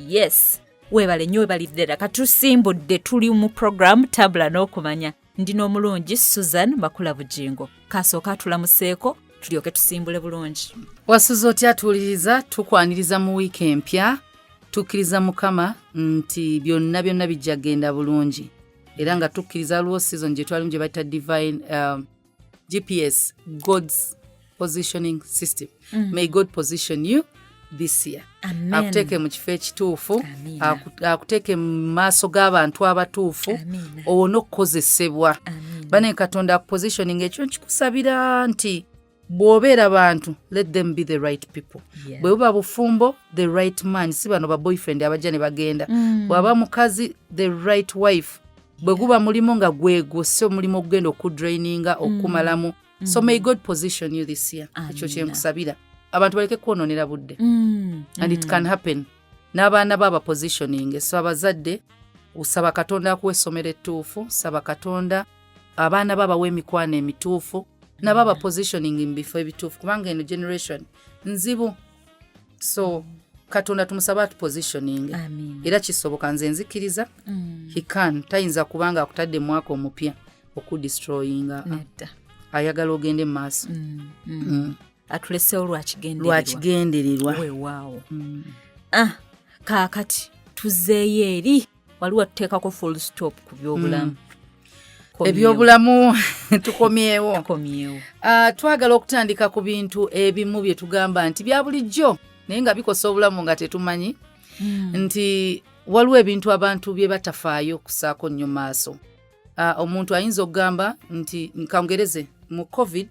Yes, webale nnyo webalidde katusimbudde tuli mu program Tambula n'okumanya. Ndino omulungi Susan Makula Bujjingo. Kasooka tulamuseeko tulyoke tusimbule bulungi. Wasuza otya tuwuliriza tukwaniriza mu wiiki empya. Tukkiriza Mukama nti byonna bijja genda bulungi. Era nga tukkiriza lwo season gye twalimu gye bayita divine GPS, God's positioning system. May God position you this year. Amen. Akuteeke mu kifo ekituufu, akuteeke mu maaso g'abantu abatuufu, owona okukozesebwa. Bane Katonda positioning ekyo nkikusabira nti bw'obeera bantu, let them be the right people. Yeah. Bwe buba bufumbo, the right man. Si bano ba boyfriend abajja ne bagenda. Bw'aba mukazi, the right wife. Bwe guba mulimo nga gwego, so mulimo okugenda okudraininga, okumalamu. So may God position you this year. Ekyo kye nkusabira. Abantu baleke kwononera budde. And it can happen. N'abaana baba positioning. So abazadde, usaba Katonda akuwa essomero ettuufu, saba Katonda abaana baba w'emikwano emituufu, na baba positioning in bifo ebituufu, kubanga eno generation nzibu. So Katonda tumusaba atu positioning. Era kisoboka nze nzikiriza. He can. Tayinza kubanga akutadde mwaka omupya okudestroyinga. Ayagala ogende mu maaso. Atuleseewo lwakigenderirwa. Weewaawo. Kaakati tuzeeyo eri waliwo tuteekako full stop ku byobulamu. Ebyobulamu tukomyewo. Twagala okutandika ku bintu ebimu bye tugamba nti bya bulijjo naye nga bikosa obulamu nga tetumanyi nti waliwo ebintu abantu bye batafaayo kusaako nnyo maaso. Omuntu ayinza okugamba nti nkangereze mu COVID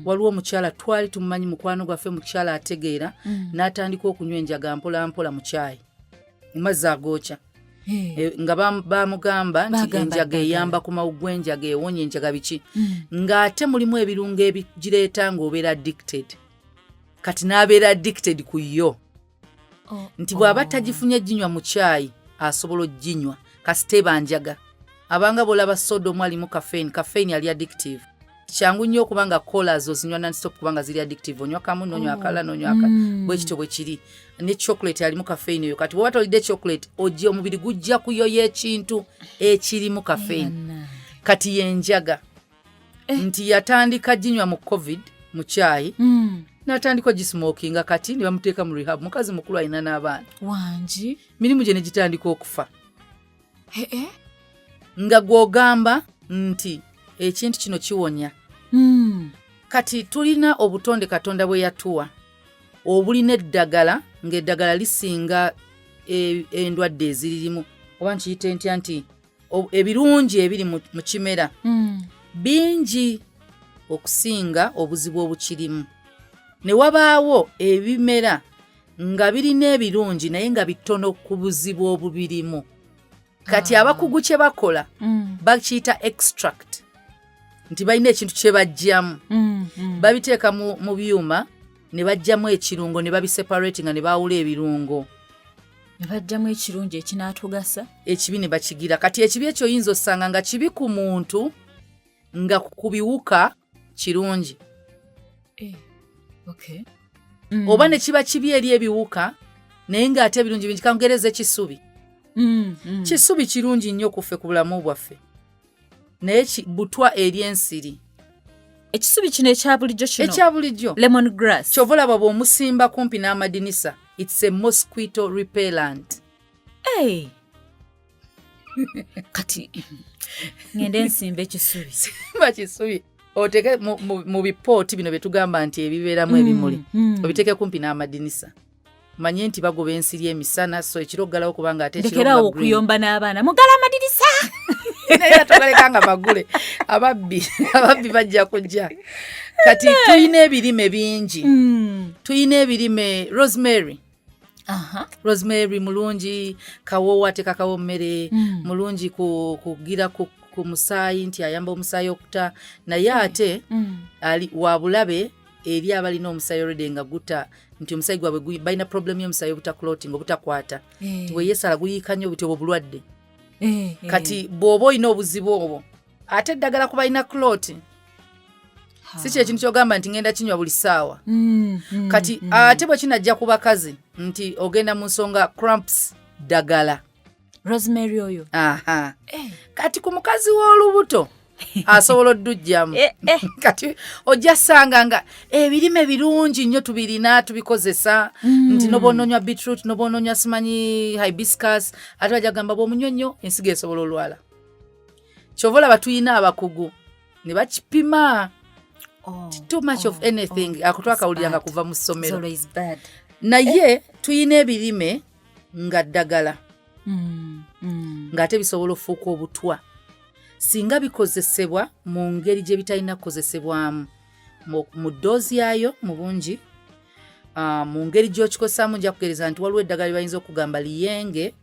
waliwo omukyala twali tumumanyi mukwano gwaffe mukyala ategeera n'atandika okunywa enjaga mpola mpola mu caayi mu mazzi agookya. Nga bamugamba nti enjaga eyamba ku mawuggwe, enjaga ewonya, enjaga biki. Ng'ate mulimu ebirungo ebigireeta ng'obeera addicted. Kati n'abeera addicted ku yo. Nti bw'aba tagifunye ginywa mu caayi asobola oginywa kasiteba njaga. Abanga bolaba soda omwalimu caffeine ali addictive. Kyangu nnyo okubanga cola zo zinywa non-stop kubanga ziri addictive. Onywa kamu n'onywa akala n'onywa akala. Bwe kityo bwe kiri. Ne chocolate alimu caffeine yo. Kati bw'oba tolidde chocolate omubiri gujja kuyoya ekintu ekirimu caffeine. Kati yenjaga. Nti yatandika ginywa mu COVID mu caayi. N'atandika gismokinga kati ne bamuteeka mu rehab. Mukazi mukulu alina n'abaana. Wangi. Mirimu gye ne gitandika okufa. Nga gw'ogamba nti ekintu kino kiwonya. Kati tulina obutonde Katonda bwe yatuwa obulina eddagala ng'eddagala lisinga endwadde eziririmu oba nkiyite ntya nti ebirungi ebiri mu kimera bingi okusinga obuzibu obukirimu. Ne wabaawo ebimera nga birina ebirungi naye nga bitono ku buzibu obubirimu. Kati abakugu kye bakola bakiyita extract. Nti balina ekintu kye bajjamu. Babiteeka mu byuma ne bajjamu ekirungo ne babiseparate nga ne baawula ebirungo. Ne bajjamu ekirungi ekinaatugasa. Ekibi ne bakigira. Kati ekibi ekyo oyinza osanga nga kibi ku muntu nga ku biwuka kirungi. Okay. Oba ne kiba kibi eri ebiwuka naye ng'ate ebirungi bingi. Kangereza ekisubi. Kisubi kirungi nnyo kuffe ku bulamu bwaffe. Naye butwa eri ensiri. Ekisubi kino ekyabulijjo kino. Ekyabulijjo. Lemon grass. Kyovolaba bw'omusimba kumpi n'amadinisa. It's a mosquito repellent. Kati ngende nsimba ekisubi. Simba kisubi. Oteke mu bipooti bino bye tugamba nti ebibeeramu ebimuli. Obiteeke kumpi n'amadinisa. Manye nti bagoba ensiri emisana so ekiro oggalawo kubanga ate ekiro lekera okuyomba n'abaana mugala amadirisa. Naye togalekanga magule. Ababbi bajja kujja. Kati tuyina ebirime bingi. Tuyina ebirime rosemary. Rosemary mulungi kawowo ateka kawo mmere. Mulungi kugira ku musaayi nti ayamba omusaayi okuta. Naye ate ali wabulabe eri abalina omusaayi olwedde nga guta nti omusaayi gwabwe balina problem y'omusaayi obuta clotting obutakwata. Bwe yesala guyiika nnyo buti obwo bulwadde. Kati bw'oba olina obuzibu obwo ate eddagala kuba alina clot si kye kintu kyogamba nti ngenda kinywa buli ssaawa. Kati ate bwe kinajja ku bakazi nti ogenda mu nsonga cramps ddagala. Rosemary oyo. Aha. Kati ku mukazi w'olubuto asobola oddujjamu. Kati ojja sanga nga ebirime birungi nnyo tubirina tubikozesa nti noboononywa beetroot noboononywa simanyi hibiscus ate bajja gamba bw'omunywa nnyo ensigo esobola olwala. Kyova olaba tuyina abakugu ne bakipima. Too much of anything akutwakawuliranga kuva mu ssomero. Naye tuyina ebirime nga ddagala ng'ate bisobola ofuuka obutwa singa bikozesebwa mu ngeri gye bitalina kukozesebwamu mu ddoozi yayo mu bungi mu ngeri gy'okikozesaamu nja kugereza nti waliwo eddagala bayinza okugamba liyenge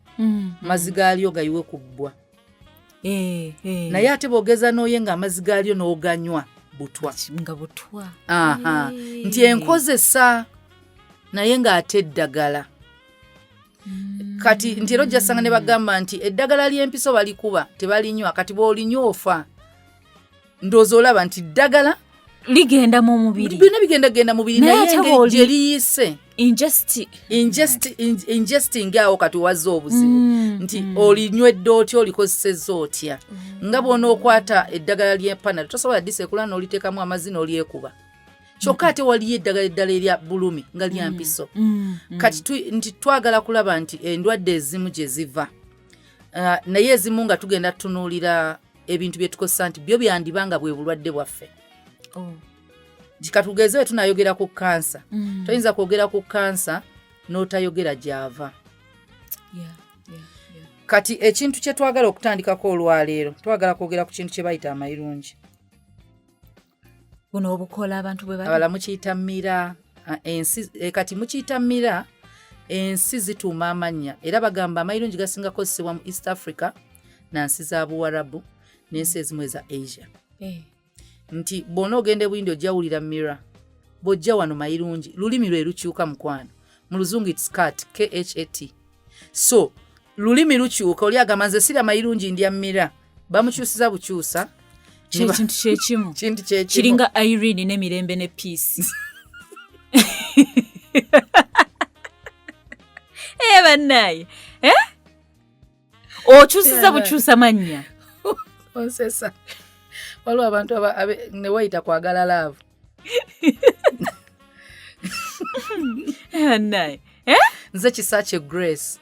mazzi gaalyo gayiwe kubbwa naye ate bw'ogeza n'oyenga amazzi gaalyo n'oganywa butwa nti enkozesa naye ng'ate eddagala kati nti era ojja sanga ne bagamba nti eddagala ly'empiso balikuba tebalinywa kati bw'olinywa ofa ndowooza olaba nti ddagala ligenda mu mubiri byonna bigenda mubiri naye engeri gye liyise ingesting awo kati wazza obuzibu nti olinywedde otya olikozesezza otya nga bw'onookwata eddagala ly'empanado tosobola disekula n'oliteekamu amazzi n'olyekuba kyokka ate waliyo eddagala eddala erya bulumi nga lya mpiso kati nti twagala kulaba nti endwadde ezimu gye ziva naye ezimu nga tugenda tutunuulira ebintu bye tukozesa nti byo byandibanga bwe bulwadde bwaffe katugeze tunayogera ku kansa toyinza kwogera ku kansa n'otayogera gy'ava kati ekintu kye twagala okutandikako olwaleero twagala kwogera ku kintu kye bayita amayirungi. Buno obukola abantu bwe abala mukiyita mmira ensi kati mukiyita mmira ensi zituuma amannya era bagamba amayirungi gasinga kozesebwa mu East Africa nansi za Buwarabu n'ensi ezimu eza Asia nti bw'ona ogende bwindi ojjawulira mmira bw'ojja wano mayirungi lulimi lwe lukyuka mukwano mu luzungu it's cat KHAT so lulimi lukyuka oli agamba nze sira mayirungi ndya mmira bamukyusiza bukyusa kintu kyekimu kiringa Irene n'emirembe ne peace bannaye okyusiza bukyusa mannya onsesa waliwo abantu ne wayita kwagala laavu bannaye nze kisakye Grace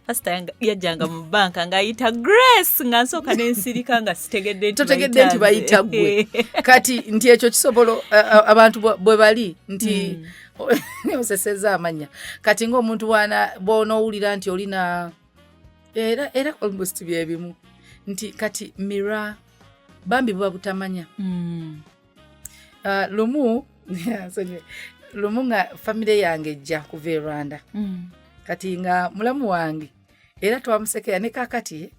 Pastor yajjanga mu banka ng'ayita Grace nga nsooka n'ensirika nga sitegedde nti bayita gwe kati nti ekyo kisobola abantu bwe bali nti oseseza amanya kati ng'omuntu bw'onoowulira nti olina era almost byebimu nti kati mira bambi buba butamanya lumu nga famire yange ejja kuva e Rwanda kati nga mulamu wange era twamusekera ne kakati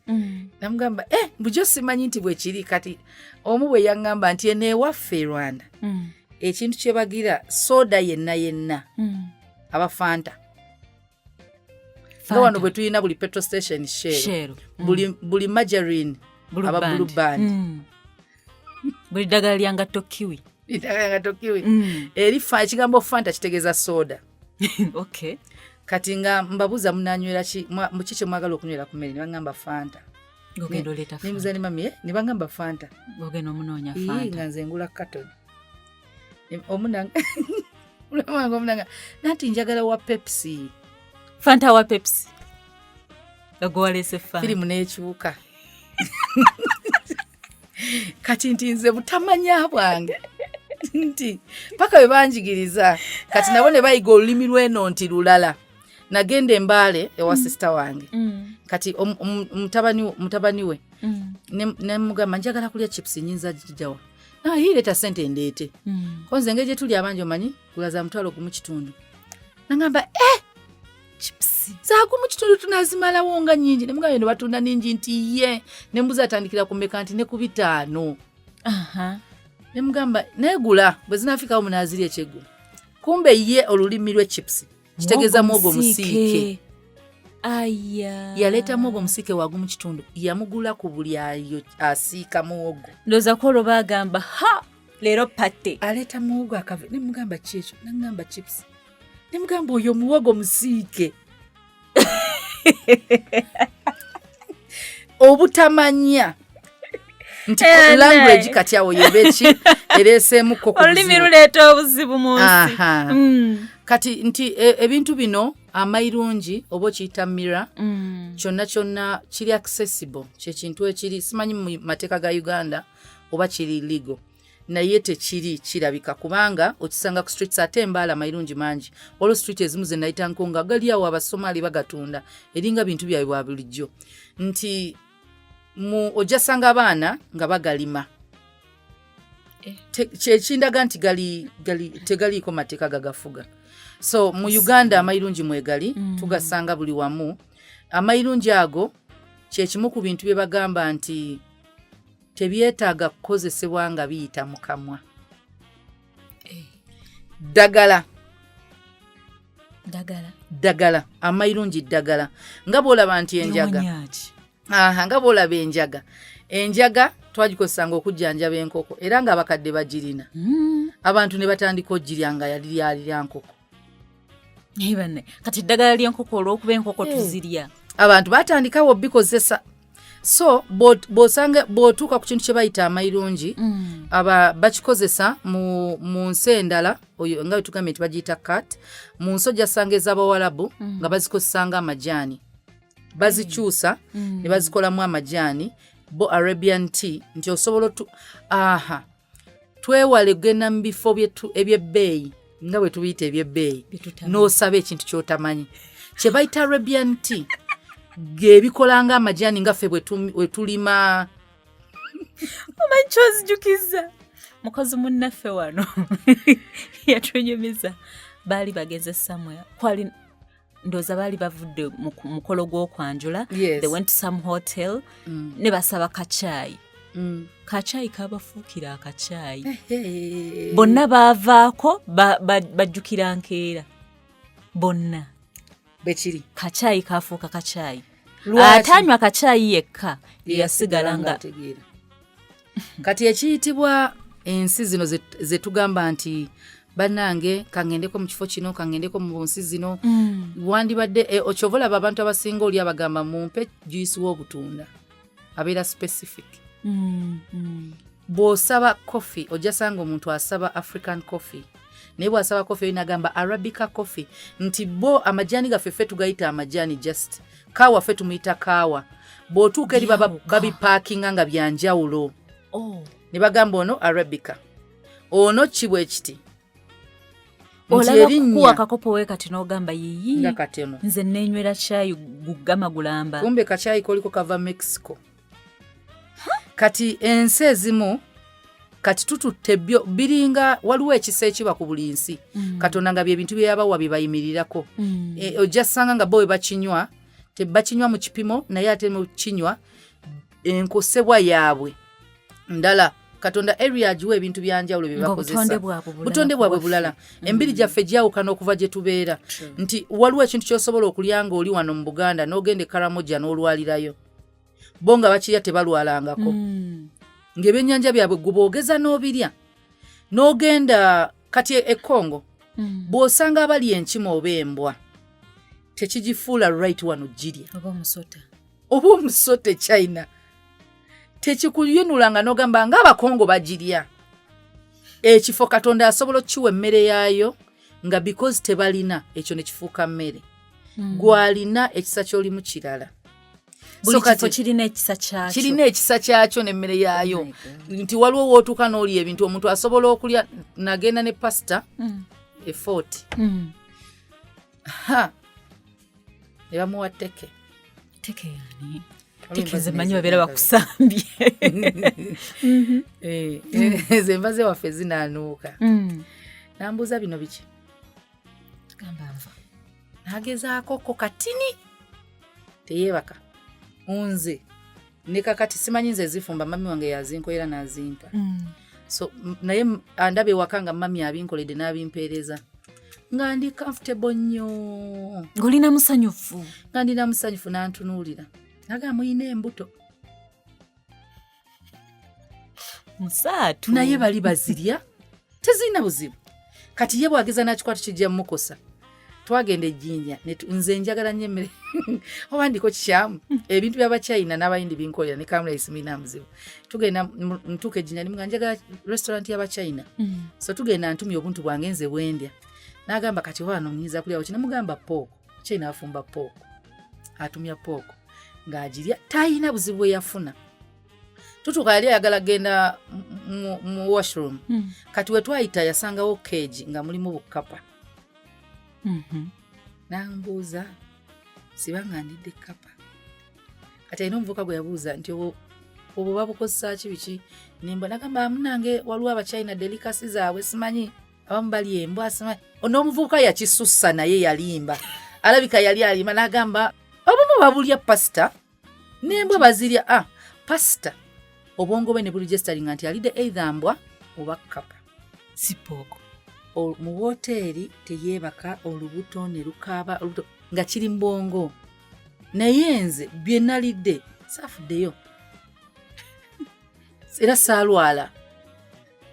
namugamba bujo simanyi nti bwe kiri kati omu bwe yaŋŋamba nti enewaffe e Rwanda ekintu kye bagira soda yenna aba nga wano bwe tulina buli petrol station Shell buli margarine aba Blue Band buli ddagala lyanga tokiwi eri ekigambo Fanta kitegeeza soda okay kati nga mbabuuza munanywera mu kiki mwagala okunywera ku mmere ne baŋŋamba Fanta nemuza ne mami ne baŋŋamba Fanta ogenda omunoonya Fanta nga nze ngula katoni omunanga nanti njagala wa Pepsi Fanta wa Pepsi agwalese Fanta firimu n'ekyuka kati nti nze butamanya bwange nti paka bwe banjigiriza kati nabo ne bayiga olulimi lw'eno nti lulala nagenda embaale ewa sister wange kati mutabani we nemugamba njagala kulya chips nyinza jjawa hireeta sente ndeete konze ngeri gye tuli abangi omanyi gulaza mutwalo gumu kitundu nangamba chips zaagu mu kitundu tunazimalawo nga nnyingi nemugamba ne batunda ningi nti ye nembuza atandikira ku mmeka nti ne ku 5 nemugamba negula bwe zinaafikawo munaazirya ekyeggulo kumbe ye olulimi lwe chips kitegeeza mwogo musiike yaleeta mwogo musiike waagu mu kitundu yamugula ku buli ayo asiika mwogo ndowooza ko olwo baagamba leero pate aleeta mwogo akave nemugamba kyekyo nagamba chips nemugamba oyo muwogo musiike obutamanya nti language kati awo yebeki ereeseemukko ku olulimi luleeta obuzibu mu nsi. Kati nti ebintu bino amayirungi oba okiyita mira kyonna kyonna kiri accessible kyekintu ekiri simanyi mu mateeka ga Uganda oba kiri legal naye tekiri kirabika kubanga okisanga ku streets ate embaala amayirungi mangi olwo street ezimu ze nayita nkonga gali awo Abasomali bagatunda eringa bintu byabwe bwa bulijjo nti ojasanga abaana nga bagalima kyekindaga nti tegaliiko mateeka gagafuga. So mu Uganda amayirungi mwegali tugasanga buli wamu. Amayirungi ago kyekimu ku bintu bye bagamba nti tebyetaaga kukozesebwa nga biyita mu kamwa. Ddagala amayirungi ddagala nga bw'olaba nti enjaga nga bw'olaba enjaga twagikozesanga okujjanjaba enkoko era nga abakadde bagirina abantu ne batandika ogirya nga yalirya nkoko. Kati eddagala ly'enkoko olw'okuba enkoko tuzirya abantu batandikawo bikozesa. So bw'otuuka ku kintu kye bayita amayirungi bakikozesa mu nsi endala nga bwe tugambye nti bagiyita kat mu nsi ojasanga ez'Abawarabu nga bazikozesanga amajaani bazikyusa ne bazikolamu amajaani bo Arabian tea nti osobola twewale kugenda mu bifo ebyebbeeyi nga bwe tubiyita ebyebbeeyi n'osaba ekintu ky'otamanyi kye bayita Arabian tea gebikolanga amajaani nga ffe bwe tulima. Omanyi kyozijukiza mukozi munnaffe wano yatunyumiza baali bageze somewhere kwali ndoza baali bavudde mu mukolo gw'okwanjula. They went to some hotel ne basaba kacaayi. Kacaayi kabafuukira akacaayi bonna baavaako bajjukira nkeera bonna bekiri kacaayi kafuuka kacaayi atanywa kacaayi yekka yasigala nga kati ekiyitibwa ensi zino ze tugamba nti bannange kangendeko mu kifo kino kangendeko mu nsi zino wandibadde okyovolaba abantu abasinga oli abagamba mumpe juice w'obutunda abeera specific. Bw'osaba coffee ojasanga omuntu asaba African coffee naye bw'asaba coffee oyo nagamba Arabica coffee nti bo amajaani gaffe ffe tugayita amajaani just kaawa ffe tumuyita kaawa bw'otuuka eri babipaakinga nga byanjawulo ne bagamba ono Arabica ono kibwe kiti olaba kuwa kakopo we kati n'ogamba yiyi nze neenywera caayi gugama gulamba kumbe kacaayi koliko kava Mexico. Kati ensi ezimu kati tututte biringa waliwo ekisa ekiba ku buli nsi Katonda nga bye bintu bye yabawa bye bayimirirako. Ojasanga nga bo we bakinywa tebakinywa mu kipimo naye ate mu kinywa enkosebwa yaabwe ndala Katonda area agiwa ebintu byanjawulo bye bakozesa butonde bwabwe bulala. Embiri gyaffe gyawukana okuva gye tubeera nti waliwo ekintu ky'osobola okulya nga oli wano mu Buganda n'ogenda e Karamoja n'olwalirayo bo nga bakirya tebalwalangako ng'ebyennyanja byabwe gwe boogeza n'obirya n'ogenda kati e Congo bw'osanga abali enkima oba embwa tekigifuula right wano girya oba omusota China tekikuyunulanga n'ogamba ng'Abakongo bagirya. Ekifo Katonda asobola okukiwa emmere yaayo nga because tebalina ekyo ne kifuuka mmere gwalina ekisa ky'olimu kirala. Buli kifo kirina ekisa kyakyo n'emmere yaayo nti waliwo wootuuka n'oli ebintu omuntu asobola okulya nagenda ne pasita efort ne bamuwa teke yani tekeze manyi babeera bakusambye ze mbaze waffe zinaanuuka nambuuza bino biki nagezaako ko katini teyeebaka unze ne kakati simanyi nze zifumba mami wange yazinkoera n'azimpa so naye andaba ewaka nga mami abinkoledde n'abimpeereza nga ndi comfortable nnyo ng'olina musanyufu nga ndina musanyufu n'antunuulira naga muyina embuto musaatu naye bali bazirya tezirina buzibu kati ye bwageza n'akikwatu kijja mukosa twagenda ejjinja nze njagala nnyo emmere oba ndiko kikyamu ebintu by'abachina n'abayindi binkolera ne kamera isimina muzibu tugenda ntuuka ejjinja nimuga njagala restaurant y'abachina so tugenda ntumya obuntu bwange nze bwendya n'agamba kati wano nyiza kulya kino mugamba pooko china afumba pooko atumya pooko ng'agirya tayina buzibu bwe yafuna tutuuka yali ayagala genda mu washroom kati we twayita yasangawo keegi nga mulimu bukapa nambuuza sibanga ndidde kapa kati alina omuvuka gwe yabuuza nti obwo babukozesa ki biki nimba nagamba munange waliwo abachina delikasi zaabwe simanyi abamu bali embwa simanyi n'omuvubuka yakisussa naye yalimba alabika yali alima n'agamba abamu babulya pasita n'embwa bazirya pasita obwongo bwe ne buligestaringa nti alidde either mbwa oba kapa sipooko mu woteeri teyeebaka olubuto ne lukaaba olubuto nga kiri mbongo naye nze bye nalidde saafuddeyo era saalwala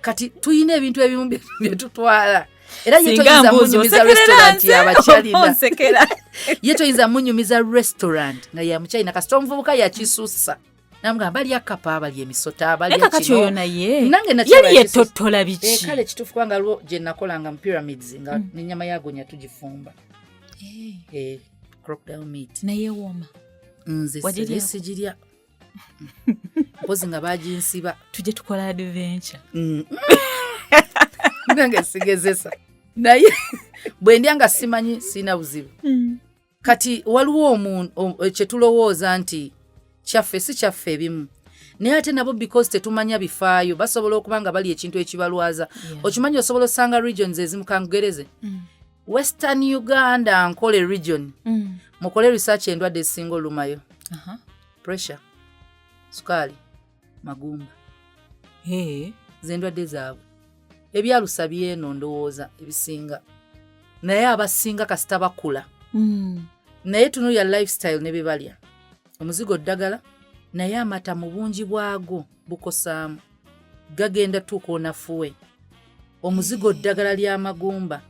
kati tuyina ebintu ebimu bye tutwala era ye toyinza munyumiza restaurant y'abachalina ye toyinza munyumiza restaurant nga ya muchina kasita omuvubuka yakisussa namugamba bali akapa bali emisota bali ekino kati oyo naye nange yali yetottola biki kale kituufu kubanga lwo gye nakolanga mu pyramids nga n'ennyama yagonya tugifumba crocodile meat naye wooma nze sigirya mpozi nga baginsiba tujye tukola adventure nange sigezesa naye bwe ndya nga simanyi sina buzibu kati waliwo omuntu kye tulowooza nti kyaffe si kyaffe ebimu naye ate nabo because tetumanya bifaayo basobola okuba nga bali ekintu ekibalwaza okimanyi osobola osanga regions ezimu kangereze Western Uganda nkole region mukole research endwadde ezisinga olumayo pressure sukali magumba zendwadde zaabwe ebyalusa byeno ndowooza ebisinga naye abasinga kasita bakula naye tuno ya lifestyle ne bebalya omuzigo ddagala naye amata mu bungi bwago bukosaamu gagenda tuuka onafuwe omuzigo ddagala ly'amagumba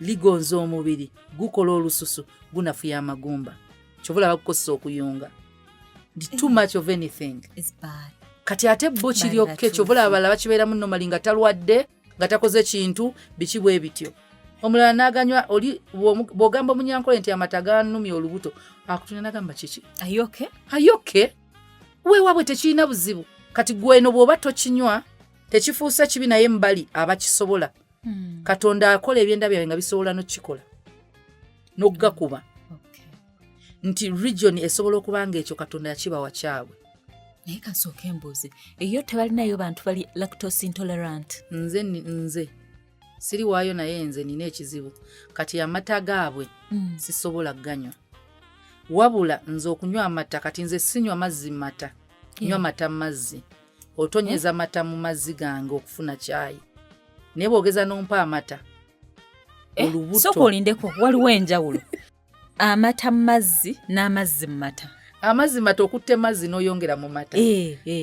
ligonza omubiri gukola olususu gunafuya amagumba kyobula bakukozesa okuyunga too much of anything is bad kati ate bo kiryokke kyobula abala bakibeeramu nno mali nga talwadde nga takoze kintu biki bwe bityo omulala n'aganywa oli bw'ogamba omunyankole nti amata ganumya olubuto akutunya n'agamba kiki ayoke weewaabwe tekirina buzibu kati gweno bw'oba tokinywa tekifuuse kibi naye mbali abakisobola katonda akola ebyenda byawe nga bisobola n'okikola n'ogakuba nti region esobola okuba nga ekyo katonda yakibawa kyabwe naye kasooka embuuzi eyo tebalinayo bantu bali lactose intolerant nze siri waayo naye nze nina ekizibu kati amata gaabwe sisobola ganywa wabula nze okunywa amata kati nze sinywa mazzi mata nywa mata mazzi otonyeza mata mu mazzi gange okufuna caayi naye bwogeza n'ompa amata olubuto soka olindeko waliwo enjawulo amata mazzi n'amazzi mu mata amazzi mata okutte mazzi n'oyongera mu mata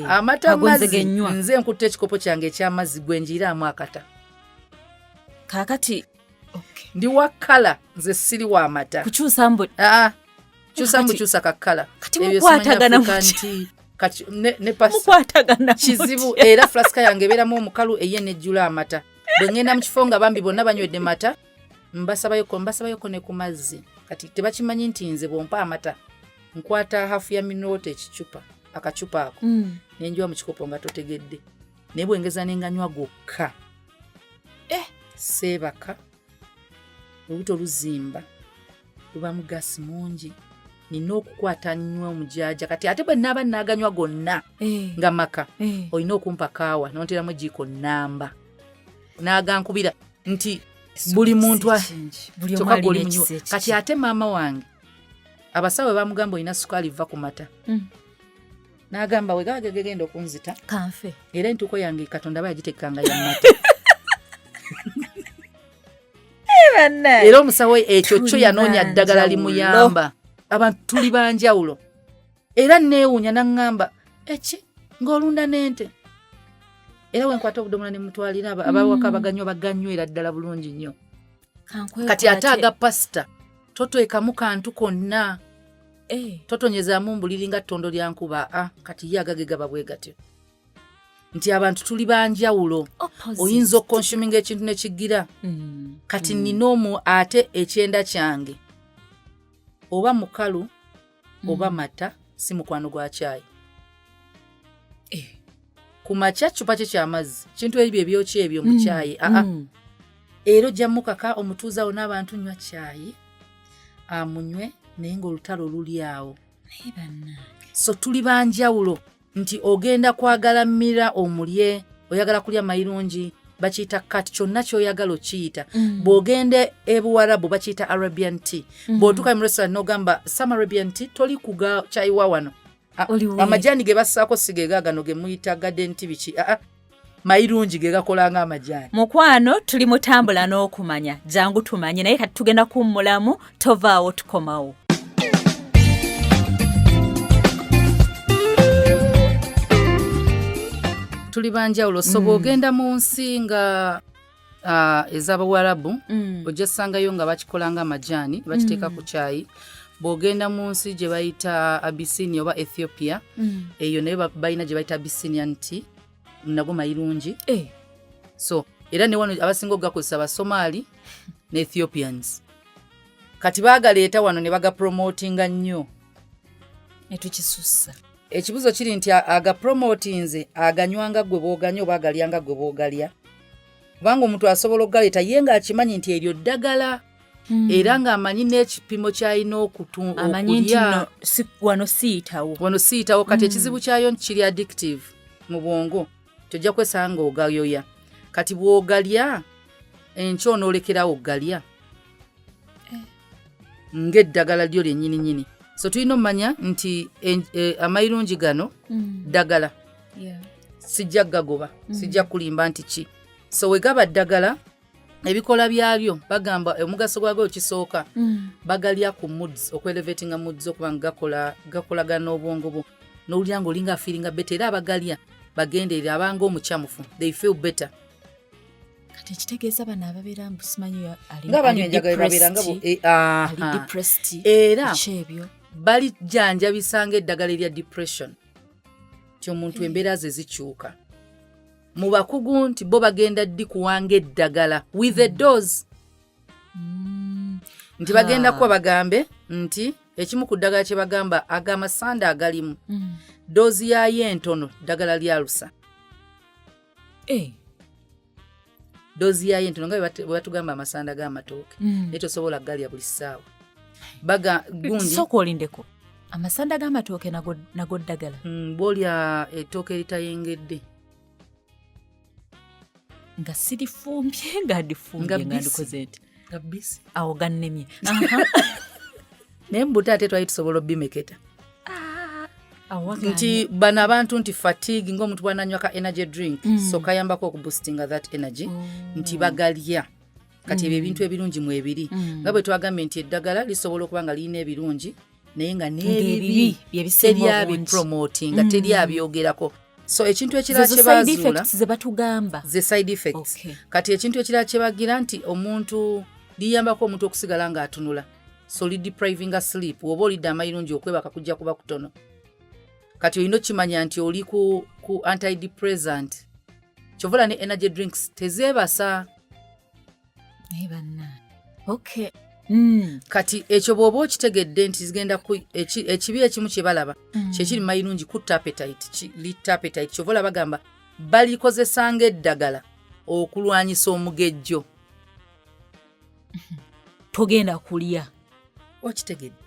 amata mazzi nze nkutte ekikopo kyange eky'amazzi gwe njiiraamu akata kakati ndi wa kala nze siri wa mata kukyusa mbu kyusa mbukyusa kakala kati mukwatagana ne pasta kizibu era flaska yange ebeeramu omukalu eye nejjula amata bwe ngenda mu kifo nga bambi bonna banywedde mata mbasabayoko ne ku mazzi kati tebakimanyi nti nze bwompa amata nkwata hafu ya minota ekicupa akacupa ako nenjiwa mu kikopo nga totegedde naye bwengeza nenganywa gokka seebaka olubuto luzimba luba mugasi mungi nina okukwata nnyo omujaja kati ate bwe naaba naaganywa gonna nga maka olina okumpa kaawa nonteramu ejiiko namba naagankubira nti buli muntu kyokka goli munywa kati ate maama wange abasawo bamugamba olina sukaali va ku mata n'agamba we gagenda okunzita kanfe era entuuko yange katonda aba yagitekanga ya mata era omusawo ekyo kyo yanoonya ddagala limuyamba abantu tuli banjawulo era neewuunya naŋŋamba eki ng'olunda n'ente era wenkwata obudomola ne mutwalira abawaka baganywa baganywera ddala bulungi nnyo kati ate aga pasita totoekamu kantu konna totonyezaamu mbuliri nga ttondo lya nkuba kati ye agage gaba bwe gatyo nti abantu tuli banjawulo oyinza okonsuminga ekintu ne kigira kati nina ate ekyenda kyange oba mukalu oba mata si mukwano gwa caayi ku makya cupa kye ky'amazzi kintu ebyo ebyokya ebyo mu caayi era ojja mukaka omutuuzawo n'abantu nywa caayi amunywe naye ng'olutalo luli awo so tuli banjawulo nti ogenda kwagala mmira omulye oyagala kulya mayirungi bakiyita kat kyonna kyoyagala okiyita bw'ogenda ebuwarabu bakiyita arabian tea bw'otuuka mu restaurant n'ogamba some arabian tea toli kuga kyayiwa wano amajaani ge bassaako si ge gaagano ge muyita garden tea biki mayirungi ge gakola ng'amajaani mukwano tuli mutambula n'okumanya jangu tumanye naye kati tugenda kummulamu tovaawo tukomawo tuli banjawulo so bw'ogenda mu nsi nga ez'Abawarabu ojja ssangayo nga bakikola ng'amajaani bakiteeka ku caayi bw'ogenda mu nsi gye bayita Abyssinia oba Ethiopia eyo naye balina gye bayita Abyssinian tea nago mayirungi so era ne wano abasinga okugakozesa Basomali ne Ethiopians kati baagaleeta wano ne bagapromotinga nnyo netukisussa ekibuzo kiri nti agapromotinze aganywanga gwe bw'oganya oba agalyanga gwe bw'ogalya kubanga omuntu asobola okugaleeta ye ng'akimanyi nti eryo ddagala era ng'amanyi n'ekipimo ky'alina okulya wano siyitawo kati ekizibu kyayo kiri addictive mu bwongo tojja kwesanga ogayoya kati bw'ogalya enkya onoolekerawo ogalya ng'eddagala lyo lyennyininyini so tulina omanya nti amayirungi gano ddagala sijja gagoba sijja kulimba nti ki so we gaba ddagala ebikola byalyo bagamba omugaso gwago kisooka bagalya ku moods okwelevatinga moods okuba nga gakolagana n'obwongo bwo n'owulira ng'olinga afiiringa beta era abagalya bagenderera abanga omukyamufu they feel better kati ekitegeeza bano ababeera mbusimanyi era balijjanjabisanga eddagala erya depression ti omuntu embeera ze zikyuka mu bakugu nti bo bagenda ddi kuwanga eddagala with a dose nti bagenda kuba bagambe nti ekimu ku ddagala kye bagamba agamasanda agalimu doozi yayo entono ddagala lyalusa doozi yayo entono nga bwe batugamba amasanda g'amatooke naye tosobola galya buli ssaawa sooka olindeko amasanda g'amatooke nago ddagala bw'olya ettooke eritayengedde nga sirifumbye nga ndifumbye nga ndikoze nti nga bbisi awo gannemye naye mbuta ate twali tusobola obbimeketa nti bano abantu nti fatigue ng'omuntu bw'ananywa ka energy drink so kayambako okuboostinga that energy nti bagalya kati ebyo ebintu ebirungi mu ebiri nga bwe twagambye nti eddagala lisobola okuba nga lirina ebirungi naye nga n'ebibi teryabipromotinga teryabyogerako so ekintu ekirala kyebazuula ze side effects kati ekintu ekirala kyebagira nti omuntu liyambako omuntu okusigala ng'atunula so lideprivinga sleep woba olidde amayirungi okwebaka kujja kuba kutono kati olina okimanya nti oli ku antidepressant kyovula ne energy drinks tezeebasa kati ekyo bw'oba okitegedde nti zigenda ekibi ekimu kye balaba kyekiri mayirungi kutta appetite kyovula bagamba balikozesanga eddagala okulwanyisa omugejjo togenda kulya okitegedde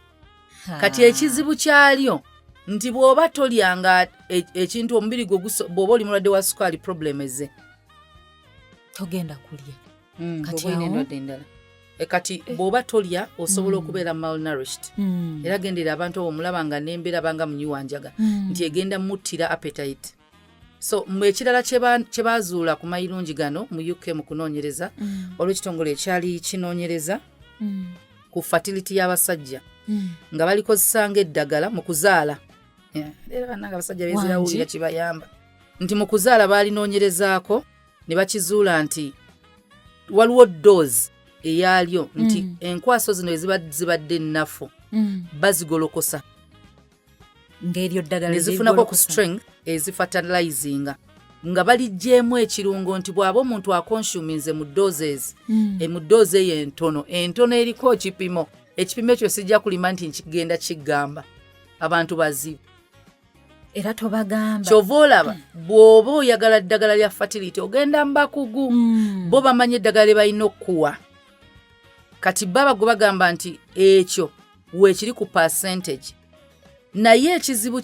kati ekizibu kyalyo nti bw'oba tolyanga ekintu omubiri gwo bw'oba oli mulwadde wa sukaali problem eze togenda kulya kati endwadde endala kati bw'oba tolya osobola okubeera malnourished era gendera abantu abo mulaba nga n'embeera banga munyiwanjaga nti egenda muttira appetite so ekirala kye baazuula ku mayirungi gano mu UK mu kunoonyereza olw'ekitongole ekyali kinoonyereza ku fertility y'abasajja nga balikozesanga eddagala mu kuzaala era bannanga abasajja bezirawulira kibayamba nti mu kuzaala baalinoonyerezaako ne bakizuula nti waliwo dose eyalyo nti enkwaso zino ezibadde nnafu bazigolokosa ng'eryo ddagala nezifunako ku strength ezifertilizinga nga balijjeemu ekirungo nti bw'aba omuntu akonsuminze mu doses mu dose eyo entono eriko ekipimo ekyo sijja kulima nti nkigenda kigamba abantu bazibu era tobagamba kyova olaba bw'oba oyagala ddagala lya fertility ogenda mbakugu bo bamanyi eddagala lye balina okuwa kati baba gwe bagamba nti ekyo weekiri ku percentage naye ekizibu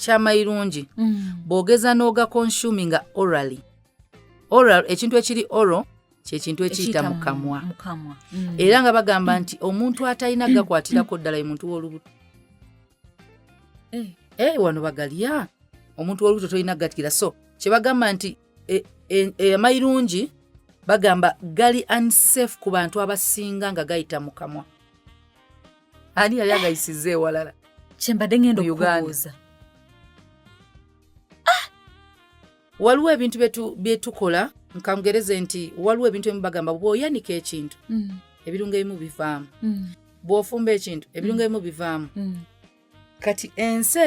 ky'amayirungi bw'ogeza n'oga consuminga orally ekintu ekiri oral kyekintu ekiyita mu kamwa era nga bagamba nti omuntu atalina gakwatirako ddala ye muntu w'olubuto wano bagalya omuntu w'olubuto tolina gatira so kyebagamba nti amayirungi bagamba gali unsafe ku bantu abasinga nga gayita mu kamwa ani yali agayisiza ewalala kyembadde ngenda okubuuza waliwo ebintu byetukola nkangereze nti waliwo ebintu ebimu bagamba bw'oyanika ekintu ebirungo ebimu bivaamu bw'ofumba ekintu ebirungo ebimu bivaamu kati ensi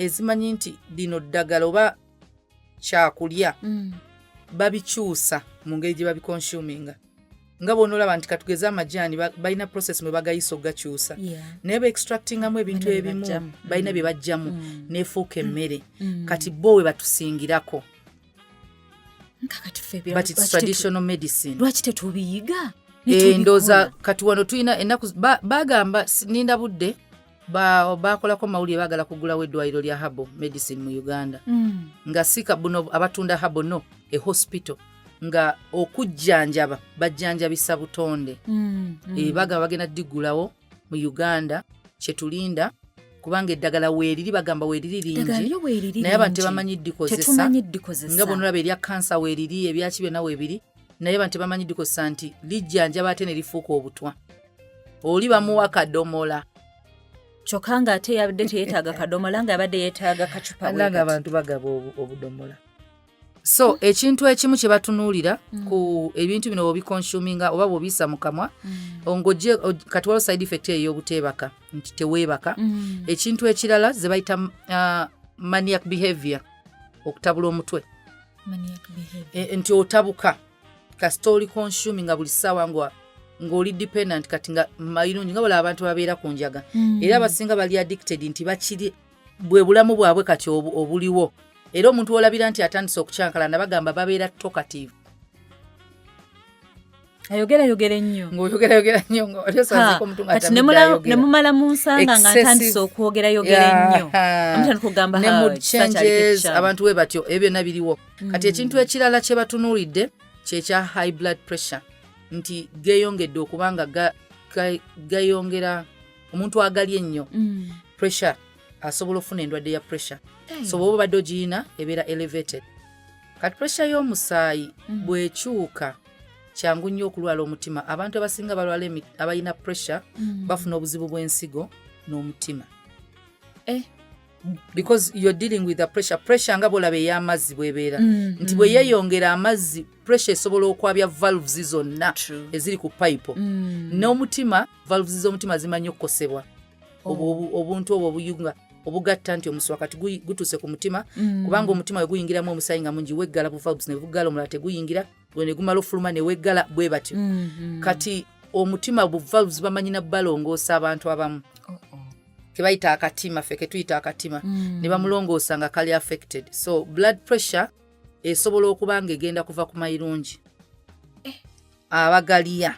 ezimanyi nti lino ddagala oba kyakulya babikyusa mu ngeri gye babikonsuminga nga bw'onoolaba nti katugeze amajaani balina process mwe bagayisa okugakyusa naye ba-extractingamu ebintu ebimu balina bye bajjamu neefuuka emmere kati bo we batusingirako but it's traditional medicine lwaki tetubiyiga ndooza kati wano tulina ennaku bagamba ninda budde bakolako mawulire baagala kugulawo eddwaliro lya habo medicine mu Uganda nga sika buno abatunda habo no hospital nga okujjanjaba bajjanjabisa butonde bagamba bagenda digulawo mu Uganda kyetulinda kubanga eddagala weeriri bagamba weeriri lingi naye abantu tebamanyi ddikozesa nga bonolaba erya kansa weeriri ebyaki byonna weebiri naye abantu tebamanyi ddikozesa nti lijjanjaba ate ne lifuuka obutwa oli bamuwa kadomola kyokka nga ate yabadde teyeetaaga kadomola nga yabadde yeetaaga kacupa nga abantu bagaba obudomola so ekintu ekimu kye batunuulira ku ebintu bino bwobikonsuminga oba bwobiyisa mu kamwa ng'ojje kati waliwo side effect ey'obuteebaka nti teweebaka ekintu ekirala ze bayita maniac behavior okutabula omutwe nti otabuka kasita oli consuminga buli ssaawa ng'oli dependent kati nga mayirungi nga bwala abantu babeera ku njaga era abasinga bali addicted nti bakiri bwe bulamu bwabwe kati obuliwo era omuntu olabira nti atandise okucyankalana bagamba babeera talkative ayogera ennyo ng'oyogera nnyo ng'olyosaziiko omuntu nga ne mumala mu nsanga nga ntandise okwogera ennyo amutandikugamba ne mood changes abantu we batyo ebyo byonna biriwo kati ekintu ekirala kye batunuulidde kyekya high blood pressure nti geeyongedde okubanga gayongera omuntu agalya ennyo pressure asobola okufuna endwadde ya pressure so bw'oba obadde ogiyina ebeera elevated kati pressure y'omusaayi bw'ekyuka kyangu nnyo okulwala omutima abantu abasinga balwala abalina pressure bafuna obuzibu bw'ensigo n'omutima because you're dealing with the pressure nga bw'olaba ey'amazzi bw'ebeera nti bwe yeeyongera amazzi pressure esobola okwabya valves zonna eziri ku pipe n'omutima valves z'omutima zimanyi okukosebwa obuntu obwo obuyunga obugatta nti omuswa kati gutuuse ku mutima kubanga omutima we guyingiramu omusaayi nga mungi weggala bu valves ne buggala omulala teguyingira ne gumala ofuluma ne weggala bwe batyo kati omutima bu valves bamanyina balongoosa abantu abamu kebayita akatima ffe ketuyita akatima ne bamulongoosa nga kali affected so blood pressure esobola okuba nga egenda kuva ku mayirungi abagaliya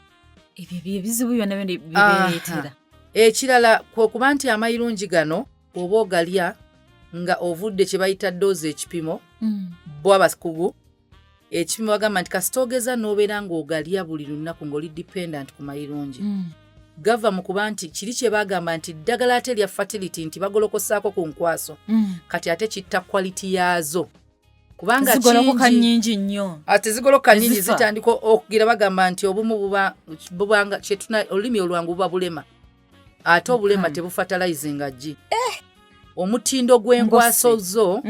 ebyo byebizibu byonna bibeereetera ekirala kwekuba nti amayirungi gano oba ogalya nga ovudde kye bayita doozi ekipimo bo abakugu ekipimo bagamba nti kasita ogeza n'obeera ng'ogalya buli lunaku ng'oli dependent ku mayirungi gava mu kuba nti kiri kye bagamba nti ddagala ate lya fertility nti bagolokosaako ku nkwaso kati ate kitta quality yaazo kubanga zigolokoka nnyingi nnyo ate zigoloka nnyingi zitandika okugira bagamba nti obumu bubanga kyetuna olulimi olwangu buba bulema ate obulema tebufatalizinga ggi omutindo gw'enkwaso zo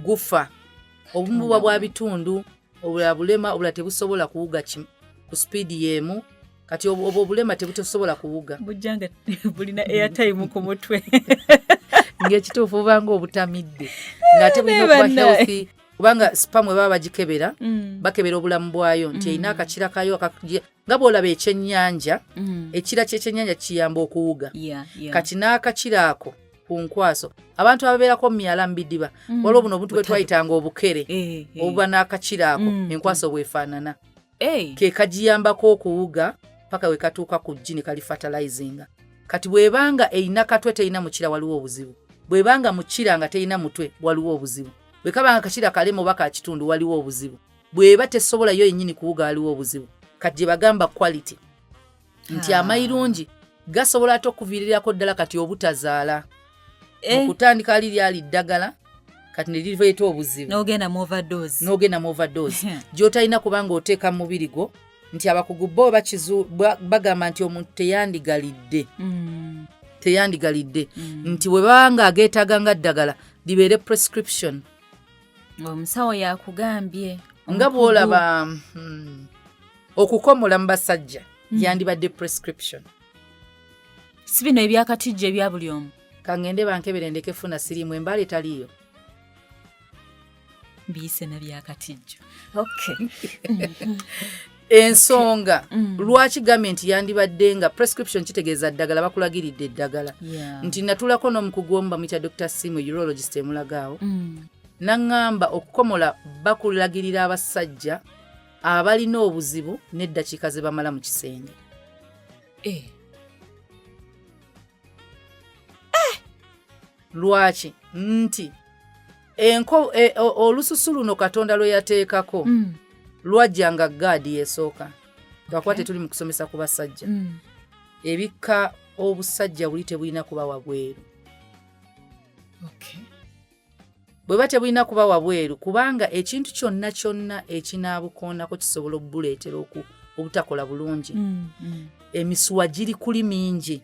gufa obumu buba bwa bitundu obulala bulema obulala tebusobola kuwuga ku speed yemu kati obulema tebutosobola kuwuga Bujjanga bulina airtime ku mutwe ng'ekituufu obanga obutamidde ng'ate bulina okuba healthy kubanga spamwe baba bagikebera bakebera obulamu bwayo nti erina akakira kayo nga bw'olaba ekyennyanja ekira ky'ekyennyanja kiyamba okuwuga kati n'akakira ako ku nkwaso abantu ababeerako mu myala mu bidiba waliwo buno obuntu bwe twayitanga obukere obuba n'akakira ako enkwaso bwefaanana ke kagiyambako okuwuga paka we katuuka ku jjini kali fertilizinga kati bw'ebanga erina katwe terina mukira waliwo obuzibu bw'ebanga mukira nga terina mutwe waliwo obuzibu bwe kabanga akakira kalema oba ka kitundu waliwo obuzibu bw'eba tesobola yo yennyini kuwuga waliwo obuzibu kati gye bagamba quality nti amayirungi gasobola ate okuviirirako ddala kati obutazaala okutandika ali lyali ddagala kati ne lireeta obuzibu n'ogenda mu overdose gy'otalina kubanga oteeka mu mubiri gwo nti abakugu bo bagamba nti omuntu teyandigalidde nti bwe babanga ageetaaga nga ddagala libeere prescription omusawo yakugambye nga bw'olaba okukomola mu basajja yandibadde prescription si bino ebyakatijjo ebya buli omu kangende bankebere ndeke funa sirimu embala etaliyo mbiyise na byakatijjo ensonga lwaki gavumenti yandibadde nga prescription kitegeeza ddagala bakulagiridde eddagala nti natulako n'omukugu omu bamuyita Dr. Simu urologist emulagaawo naŋŋamba okukomola bakulagirira abasajja abalina obuzibu n'eddakiika ze bamala mu kisenge lwaki nti olususu luno Katonda lwe yateekako lwajjanga gaadi yesooka twakwate tuli mu kusomesa ku basajja ebikka obusajja buli tebulina kuba wabweru bwe ba tebulina kuba wabweru kubanga ekintu kyonna ekinaabukoonako kisobola okubuleetera obutakola bulungi emisuwa giri kuli mingi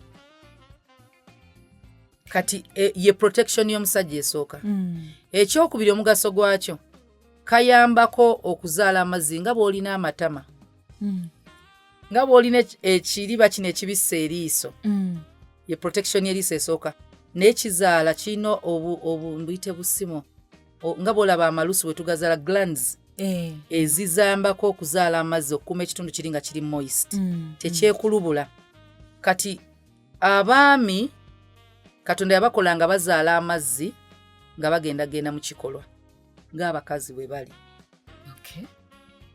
kati ye protection y'omusajja esooka ekyokubiri omugaso gwakyo kayambako okuzaala amazzi nga bw'olina amatama nga bw'olina ekiriba kino ekibissa eriiso ye protection y'eriiso esooka n'ekizaala kirina obuyite busimo nga bw'olaba amalusu bwe tugazaala glands ezizambako okuzaala amazzi okukuuma ekitundu kiri nga kiri moist tekyekulubula kati abaami Katonda yabakola nga bazaala amazzi nga bagendagenda mu kikolwa ng'abakazi bwe bali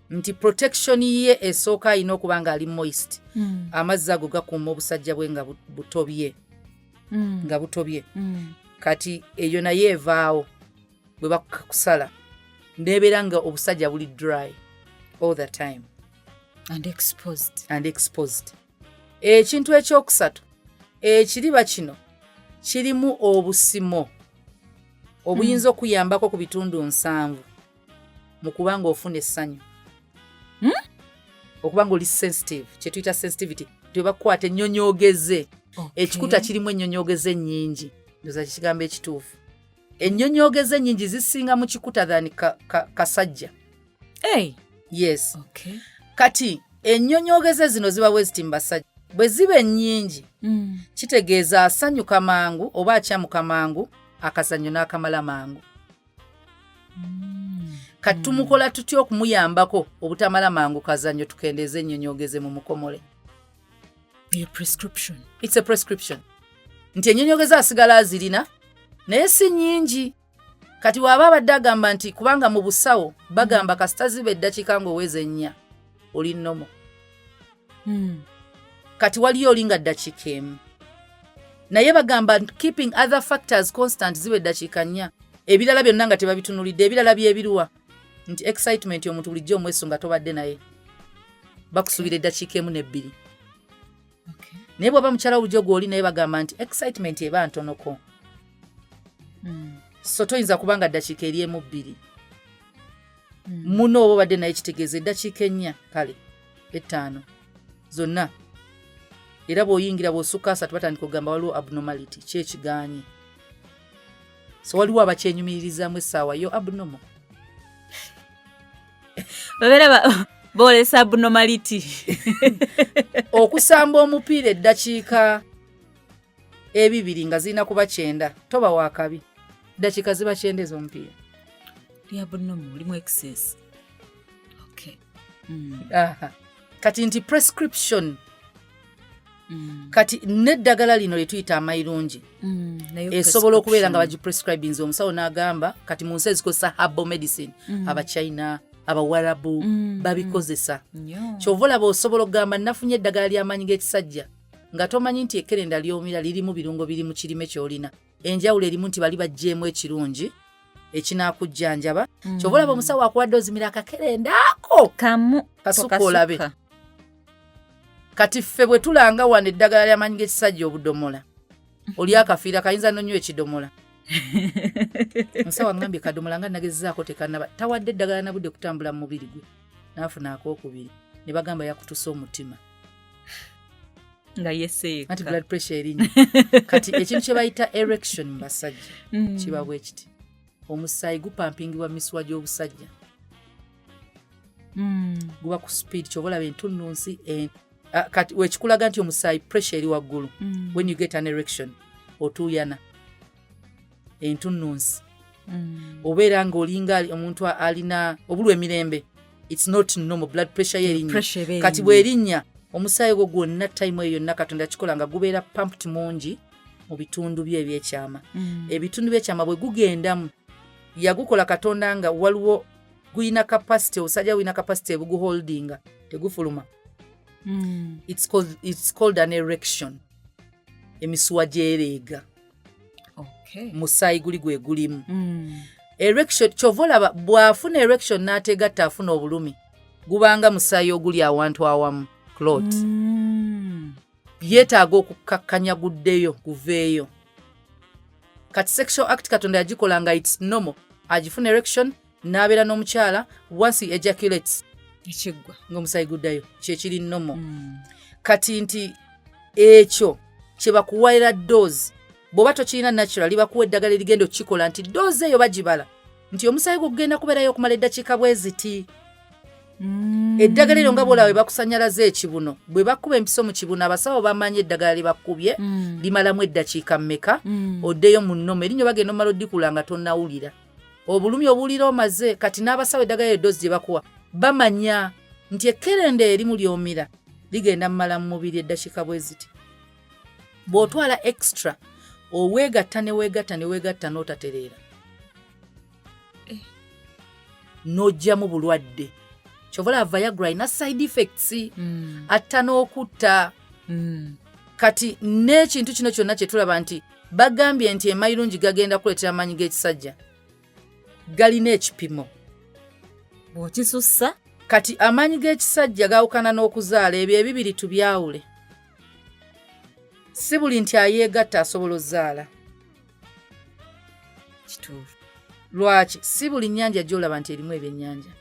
nti protection ye esooka alina okuba nga ali moist amazzi ago gakuuma obusajja bwe nga butobye kati eyo naye evaawo bwe bakusala nebeera nga obusajja buli dry all the time and exposed ekintu ekyokusatu ekiriba kino kirimu obusimo obuyinza okuyambako ku bitundu 7 mu kubanga ofuna essanyu okuba nga oli sensitive kyetuyita sensitivity tebakukwata ennyonyoogeze ekikuta kirimu ennyonyoogeze ennyingi ndoza kikigambo ekituufu ennyonyoogeze ennyingi zisinga mu kikuta than kasajja yes kati ennyonyoogeze zino ziba weziti mu basajja bwe ziba ennyingi kitegeeza asanyuka mangu oba akyamuka mangu akazannyo n'akamala mangu kati tumukola tutya okumuyambako obutamala mangu kazannyo tukendeeza ennyonyoogeze mu mukomole it's a prescription nti ennyonyoogeze asigala azirina naye si nnyingi kati waaba abadde agamba nti kubanga mu busawo bagamba kasita ziba eddakiika ng'oweza 4 oli nnomo kati waliyo olinga ddakiika emu naye bagamba keeping other factors constant ziba eddakiika 4 ebirala byonna nga tebabitunulidde ebirala byebiruwa nti excitement y'omuntu bulijjo omweso nga tobadde naye bakusuubira eddakiika 1 ne 2 naye bw'oba mukyala bulijjo gw'oli naye bagamba nti excitement eba ntonoko so toyinza kubanga ddakiika eri 2 muno oba obadde naye kitegeeza eddakiika 4 kale 5 zonna era bw'oyingira bw'osukka 3 batandika okugamba waliwo abnormality kyekigaanye so waliwo abakyenyumiririzaamu essaawa yo abnormal babeera bolesa abnormality okusamba omupiira eddakiika 2 nga zirina kuba 9 toba wakabi dakiika ziba 9 ez'omupiira lyabunnomu limu excess. Okay. Kati nti prescription kati neddagala lino lyetuyita amayirungi esobola okubeera nga bagiprescribinze omusawo n'agamba kati mu nsi ezikozesa herbal medicine abachina abawarabu babikozesa kyova olaba osobola okugamba nafunye eddagala ly'amaanyi g'ekisajja nga tomanyi nti ekkerenda ly'omira lirimu birungo biri mu kirime ky'olina enjawulo erimu nti bali bajjeemu ekirungi ekinaakujjanjaba kyova olaba omusawo akuwadde ozimira akakerenda ako kamu kasuka olabe kati ffe bwe tulanga wano eddagala ly'amaanyi g'ekisajja obudomola oli akafiira kayinza nonywa ekidomola omusawo angambye kadomola nga nagezezaako tekanaba tawadde eddagala nabudde kutambula mu mubiri gwe naafuna akookubiri ne bagamba yakutuse omutima nga yeseeka anti blood pressure erinnya kati ekintu kye bayita erection mu basajja kiba bwe kiti omusaayi gupampingibwa misuwa gy'obusajja guba ku speed kyova olaba entunnunsi kati wekikulaga nti omusaayi pressure eri waggulu when you get an erection otuuyana entunnunsi obeera ng'olinga omuntu alina obulwa emirembe it's not normal blood pressure yerinnya kati bwerinnya omusaayi gwo gwonna time eyo yonna katonda kikola nga gubeera pumped mungi mu bitundu bye ebyekyama ebitundu by'ekyama bwe gugendamu yagukola katonda nga waliwo guyina capacity obusajja buyina capacity ebuguholdinga tegufuluma it's called an erection emisuwa gyereega musaayi guli gwe gulimu erection kyova olaba bw'afuna erection n'ategatta afuna obulumi gubanga musaayi oguli awantu awamu clot yeetaaga okukakkanya guddeyo guveeyo kati sexual act katonda yagikola nga it's normal agifuna erection n'abeera n'omukyala once he ejaculates ekiggwa ng'omusaayi guddayo kyekiri normal kati nti ekyo kye bakuwalira dose bw'oba tokirina natural libakuwa eddagala erigenda okukikola nti dose eyo bagibala nti omusaayi gwe gugenda kubeerayo okumala eddakiika bwe ziti eddagala eryo nga bwolaba bwe bakusanyalaza ekibuno bwe bakuba empiso mu kibuno abasawo bamanyi eddagala lye bakubye limalamu eddakiika mmeka oddeyo mu nnomo erinnya bagenda omala oddikula nga tonnawulira obulumi obuwulira omaze kati n'abasawo eddagala eddoozi gye bakuwa bamanya nti ekkerenda erimu lyomira ligenda mmala mu mubiri eddakiika bwe ziti bw'otwala extra oweegatta ne weegatta ne weegatta n'otatereera n'ojjamu bulwadde kyovola Viagra alina side effects atta n'okutta kati n'ekintu kino kyonna kye tulaba nti bagambye nti emayirungi gagenda kuleetera amaanyi g'ekisajja galina ekipimo bw'okisussa kati amaanyi g'ekisajja gaawukana n'okuzaala ebyo ebibiri tubyawule si buli nti ayeegatta asobola ozaala kituufu lwaki si buli nnyanja gy'olaba nti erimu ebyennyanja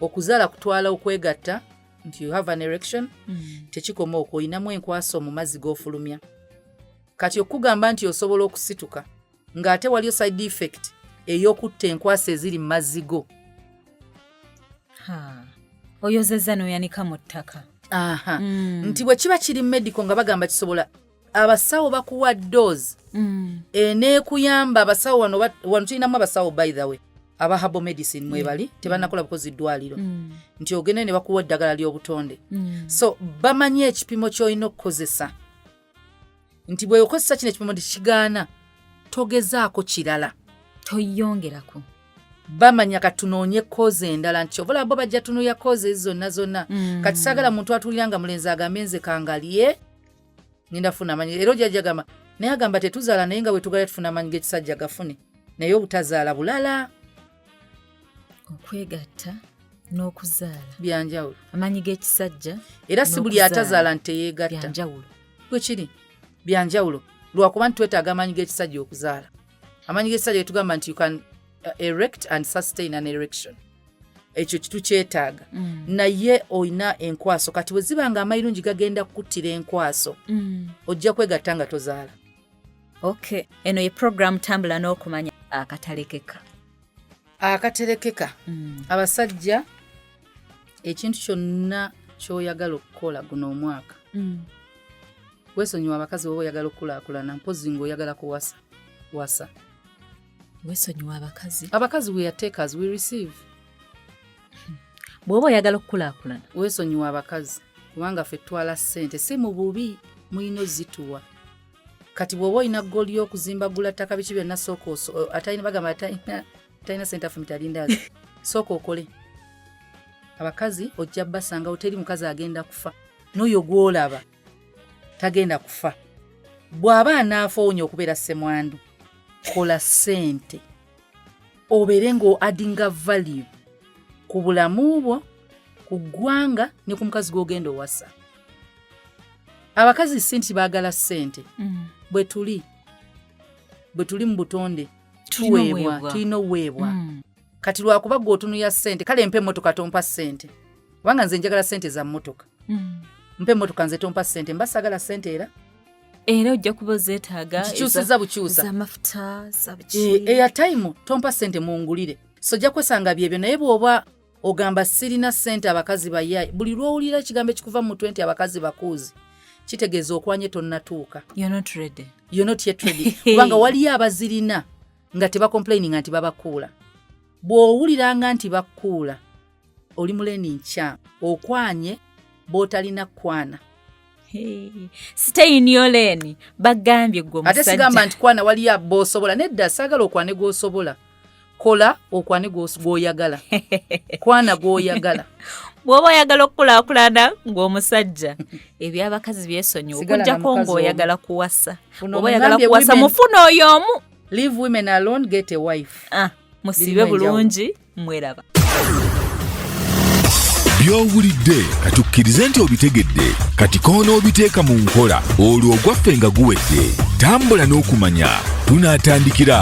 okuzaala kutwala okwegatta nti you have an erection tekikoma okwo oyinamu enkwaso mu mazzi g'ofulumya kati okugamba nti osobola okusituka ng'ate waliyo side effect ey'okutta enkwaso eziri mu mazzi go oyozezza n'oyanika mu ttaka nti bwe kiba kiri medical nga bagamba kisobola abasawo bakuwa dose eneekuyamba abasawo wano tulinamu abasawo by the way aba herbal medicine mwebali tebanakola bukozi ddwaliro nti ogende ne bakuwa eddagala ly'obutonde so bamanyi ekipimo ky'olina okukozesa nti bwe okozesa kino ekipimo tekigaana togezaako kirala toyongerako bamanya katunoonye koze endala nti obola bo bajja tunuya koze ezo zonna kati saagala muntu atulira nga mulenzi agambe nze kangalye ngenda funa amanyi era ojja gamba naye agamba tetuzaala naye nga bwe tugala tufuna amanyi g'ekisajja gafune naye obutazaala bulala okwegatta n'okuzaala byanjawulo amanyi g'ekisajja era si buli atazaala nti teyeegatta byanjawulo bwe kiri byanjawulo lwakuba nti twetaaga amanyi g'ekisajja okuzaala amanyi g'ekisajja tugamba nti you can erect and sustain an erection ekyo kitukyetaaga naye oyina enkwaso kati bwe ziba nga amayirungi gagenda kukuttira enkwaso ojja kwegatta nga tozaala okay eno ye program tambula n'okumanya akaterekeka abasajja ekintu kyonna ky'oyagala okukola guno omwaka weesonyiwa abakazi bwoba oyagala okukulaakulana mpozi ng'oyagala kuwasa wasa. Weesonyiwa abakazi we are takers we receive. Bw'oba oyagala okukulaakulana weesonyiwa abakazi kubanga ffe twala ssente si mu bubi mulina ozituwa. Kati bw'oba olina ggooli y'okuzimba gula ttaka biki byonna sooka atalina bagamba atalina ssente afu mitalindazi sooka okole. Abakazi ojja basanga teri mukazi agenda kufa n'oyo gw'olaba tagenda kufa. Bw'aba anaafoonya okubeera ssemwandu kola ssente obeere ng'oaddinga value ku bulamu bwo ku ggwanga ne ku mukazi gw'ogenda owasa. Abakazi si nti baagala ssente bwe tuli mu butonde tuweebwa tulina oweebwa. Kati lwakuba gwe otunuya ssente kale mpe emmotoka tompa ssente kubanga nze njagala ssente za mmotoka. Mpe emmotoka nze tompa ssente mba saagala ssente era ojja kuba ozeetaaga kikyusiza bukyusa z'amafuta airtime tompa ssente mungulire so ojja kwesanga byebyo. Naye bw'oba ogamba sirina ssente abakazi bayayi buli lw'owulira ekigambo ekikuva mu 20 abakazi bakuuzi kitegeeza okwanye tonnatuuka. You're not yet ready. Kubanga waliyo abazirina nga tebacomplaininga nti babakuula. Bw'owuliranga nti bakuula oli muleni nkya okwanye b'otalina kwana. Stay in your lane. Bagambye gwe musajja. Ate sigamba nti kwana waliyo b'osobola. Nedda saagala okwane gw'osobola. Kola okwane gw'oyagala. Kwana gw'oyagala. Bw'oba oyagala okukulaakulana ng'omusajja ebyabakazi byesonyiwa okujjako ng'oyagala kuwasa. Oba oyagala kuwasa mufuna oyo omu. Leave women alone, get a wife. Musibe bulungi mweraba. Byowulidde katukkirize nti obitegedde kati koona obiteeka mu nkola olwo ogwaffe nga guwedde. Tambula n'okumanya tunaatandikira